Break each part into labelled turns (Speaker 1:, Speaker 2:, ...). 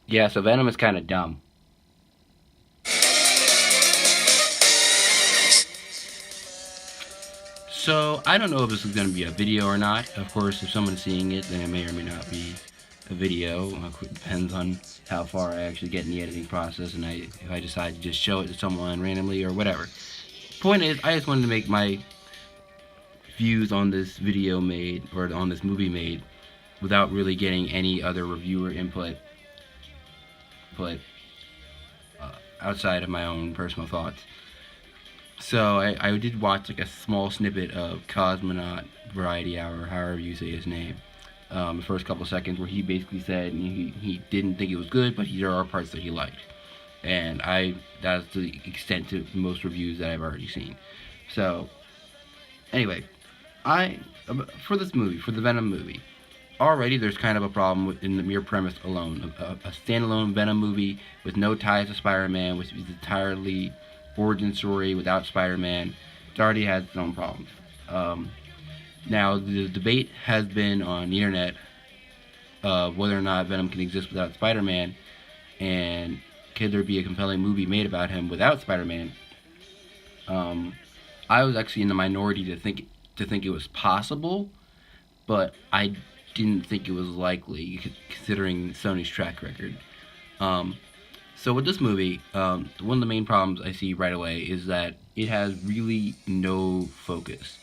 Speaker 1: Yeah, so Venom is kind of dumb. So I don't know if this is going to be a video or not. Of course, if someone's seeing it, then it may or may not be a video. It depends on how far I actually get in the editing process, and if I decide to just show it to someone randomly or whatever. Point is, I just wanted to make my views on this video made, or on this movie made, without really getting any other reviewer input, outside of my own personal thoughts. So I did watch like a small snippet of Cosmonaut Variety Hour, however you say his name. The first couple seconds where he basically said he didn't think it was good, but there are parts that he liked, and that's the extent to most reviews that I've already seen. So anyway, I for this movie, for the Venom movie, already there's kind of a problem in the mere premise alone. A standalone Venom movie with no ties to Spider-Man, which is entirely origin story without Spider-Man. It already has its own problems. Now, the debate has been on the internet of whether or not Venom can exist without Spider-Man, and could there be a compelling movie made about him without Spider-Man? I was actually in the minority to think it was possible, but I didn't think it was likely considering Sony's track record. So with this movie, one of the main problems I see right away is that it has really no focus.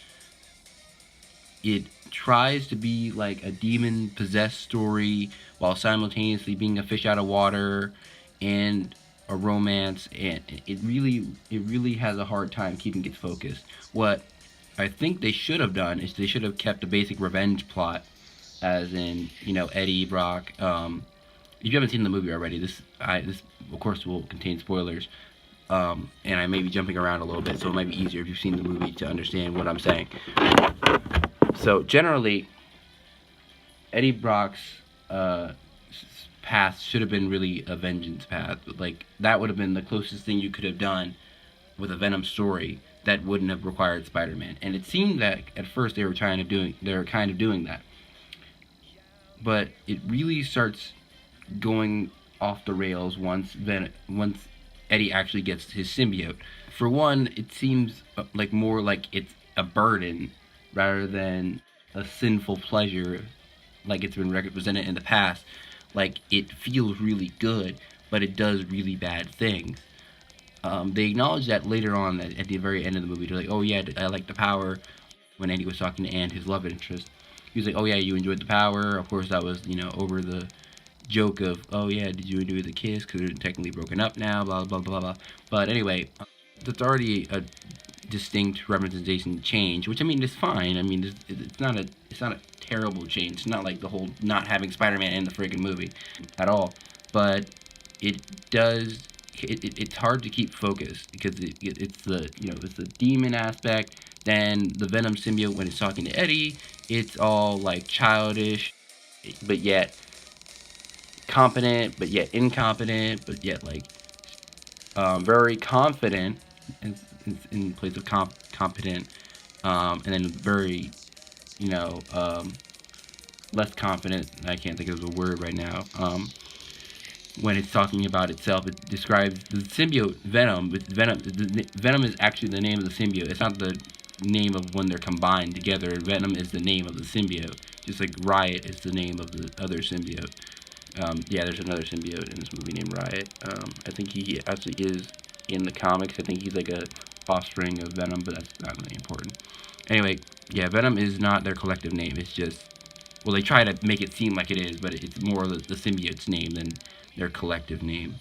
Speaker 1: It tries to be like a demon possessed story while simultaneously being a fish out of water and a romance, and it really has a hard time keeping its focus. What I think they should have done is they should have kept a basic revenge plot, as in, Eddie Brock. If you haven't seen the movie already, this of course will contain spoilers, and I may be jumping around a little bit, so it might be easier if you've seen the movie to understand what I'm saying. So generally, Eddie Brock's path should have been really a vengeance path. Like, that would have been the closest thing you could have done with a Venom story that wouldn't have required Spider-Man. And it seemed that at first they were kind of doing that, but it really starts going off the rails once Eddie actually gets his symbiote. For one, it seems like more like it's a burden rather than a sinful pleasure like it's been represented in the past. Like, it feels really good, but it does really bad things. They acknowledge that later on at the very end of the movie. They're like, "Oh yeah, I like the power." When Eddie was talking to Anne, his love interest, he was like, "Oh yeah, you enjoyed the power." Of course, that was over the joke of, "Oh yeah, did you enjoy the kiss? Because they're technically broken up now." Blah blah blah blah. But anyway, that's already a distinct representation change, which I mean is fine. I mean, it's not a terrible change. It's not like the whole not having Spider-Man in the freaking movie at all. But it does. It's hard to keep focused because it's the demon aspect. Then the Venom symbiote, when it's talking to Eddie, it's all like childish, but yet competent, but yet incompetent, but yet like very confident in place of competent, and then very, you know, less confident. I can't think of the word right now. When it's talking about itself, it describes the symbiote Venom. Venom is actually the name of the symbiote. It's not the name of when they're combined together. Venom is the name of the symbiote, just like Riot is the name of the other symbiote. Yeah, there's another symbiote in this movie named Riot. I think he actually is in the comics. I think he's like a offspring of Venom, but that's not really important. Anyway, yeah, Venom is not their collective name. It's just, well, they try to make it seem like it is, but it's more the symbiote's name than their collective name.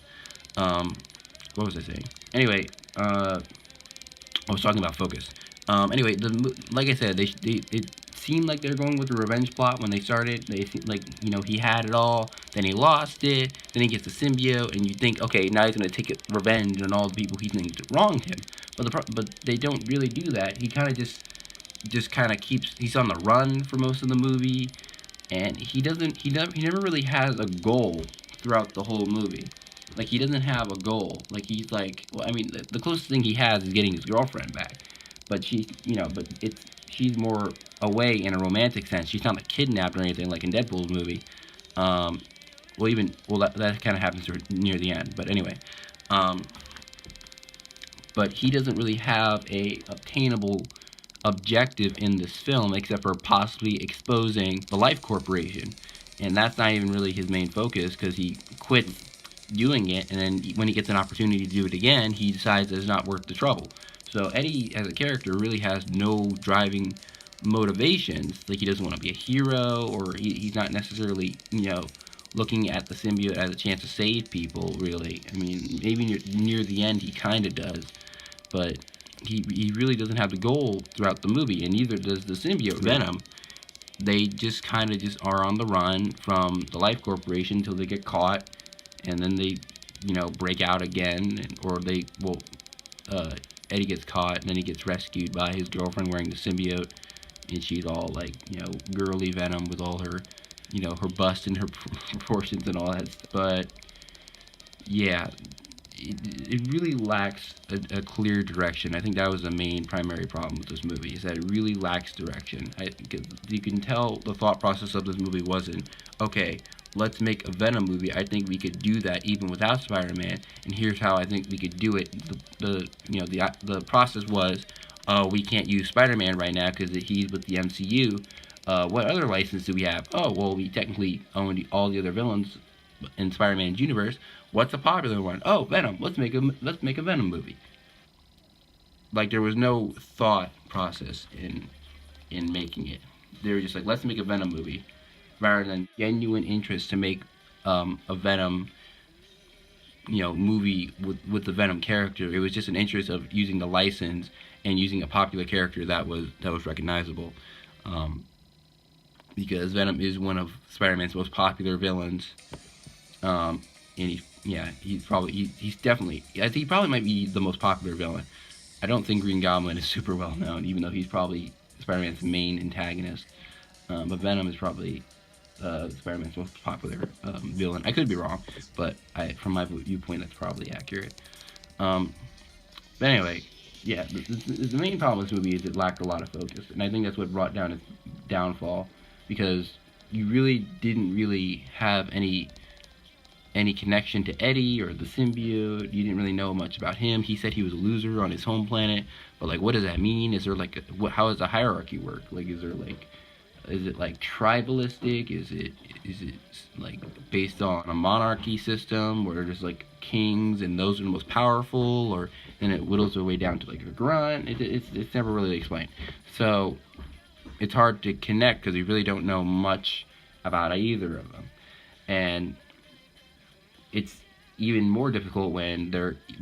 Speaker 1: What was I saying? Anyway, I was talking about focus. Anyway, like I said, it seemed like they were going with a revenge plot when they started. They seemed like, he had it all, then he lost it, then he gets the symbiote, and you think, okay, now he's gonna take revenge on all the people he thinks wronged him. But they don't really do that. He kind of just kind of keeps. He's on the run for most of the movie, and he never really has a goal throughout the whole movie. Like, he doesn't have a goal. Like, he's like, well, I mean, the closest thing he has is getting his girlfriend back, but she's more away in a romantic sense. She's not like kidnapped or anything like in Deadpool's movie. well, even well that kind of happens near the end. But anyway, um, but he doesn't really have a obtainable objective in this film except for possibly exposing the Life Corporation, and that's not even really his main focus because he quits doing it, and then when he gets an opportunity to do it again, he decides that it's not worth the trouble. So Eddie, as a character, really has no driving motivations. Like, he doesn't want to be a hero, or he's not necessarily, looking at the symbiote as a chance to save people, really. I mean, maybe near the end he kind of does, but he really doesn't have the goal throughout the movie, and neither does the symbiote Venom. They just kind of just are on the run from the Life Corporation until they get caught, and then they, break out again, or Eddie gets caught, and then he gets rescued by his girlfriend wearing the symbiote, and she's all like, girly Venom with all her, her bust and her proportions and all that stuff. But yeah, it really lacks a clear direction. I think that was the main primary problem with this movie, is that it really lacks direction. You can tell the thought process of this movie wasn't, okay, let's make a Venom movie. I think we could do that even without Spider-Man, and here's how I think we could do it. The process was, we can't use Spider-Man right now because he's with the MCU. What other license do we have? Oh, well, we technically own all the other villains in Spider-Man's universe. What's a popular one? Oh, Venom. Let's make a Venom movie. Like, there was no thought process in making it. They were just like, let's make a Venom movie, rather than genuine interest to make a Venom movie with the Venom character. It was just an interest of using the license and using a popular character that was recognizable. Because Venom is one of Spider-Man's most popular villains. And he's probably I think he probably might be the most popular villain. I don't think Green Goblin is super well known, even though he's probably Spider-Man's main antagonist. But Venom is probably Spider-Man's most popular villain. I could be wrong, but from my viewpoint, that's probably accurate. But anyway, yeah, the main problem with this movie is it lacked a lot of focus, and I think that's what brought down its downfall, because you really didn't really have any connection to Eddie or the symbiote. You didn't really know much about him. He said he was a loser on his home planet, but like, what does that mean? Is there like how does the hierarchy work? Like, is it like tribalistic? Is it like based on a monarchy system where there's like kings and those are the most powerful, or then it whittles their way down to like a grunt? It's never really explained. So it's hard to connect because you really don't know much about either of them, and it's even more difficult when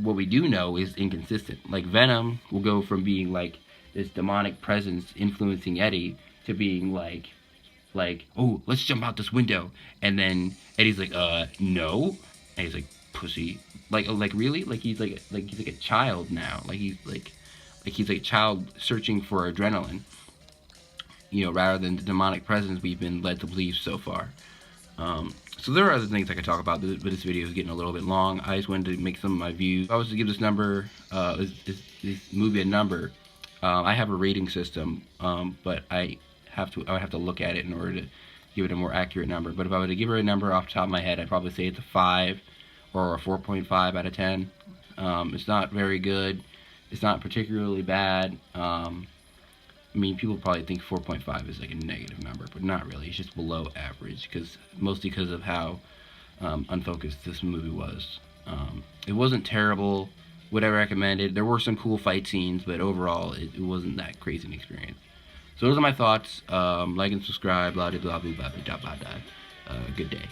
Speaker 1: what we do know is inconsistent. Like, Venom will go from being like this demonic presence influencing Eddie to being like, oh, let's jump out this window, and then Eddie's like, no, and he's like, pussy, like really, like he's like a child now, like he's like a child searching for adrenaline, rather than the demonic presence we've been led to believe so far. So there are other things I could talk about, but this video is getting a little bit long. I just wanted to make some of my views. If I was to give this this movie a number, I have a rating system, but I would have to look at it in order to give it a more accurate number. But if I were to give it a number off the top of my head, I'd probably say it's a 5 or a 4.5 out of 10. It's not very good. It's not particularly bad. I mean, people probably think 4.5 is like a negative number, but not really. It's just below average, mostly because of how unfocused this movie was. It wasn't terrible. Would I recommend it? There were some cool fight scenes, but overall, it wasn't that crazy an experience. So those are my thoughts. Like and subscribe. Blah blah blah blah blah blah blah. Good day.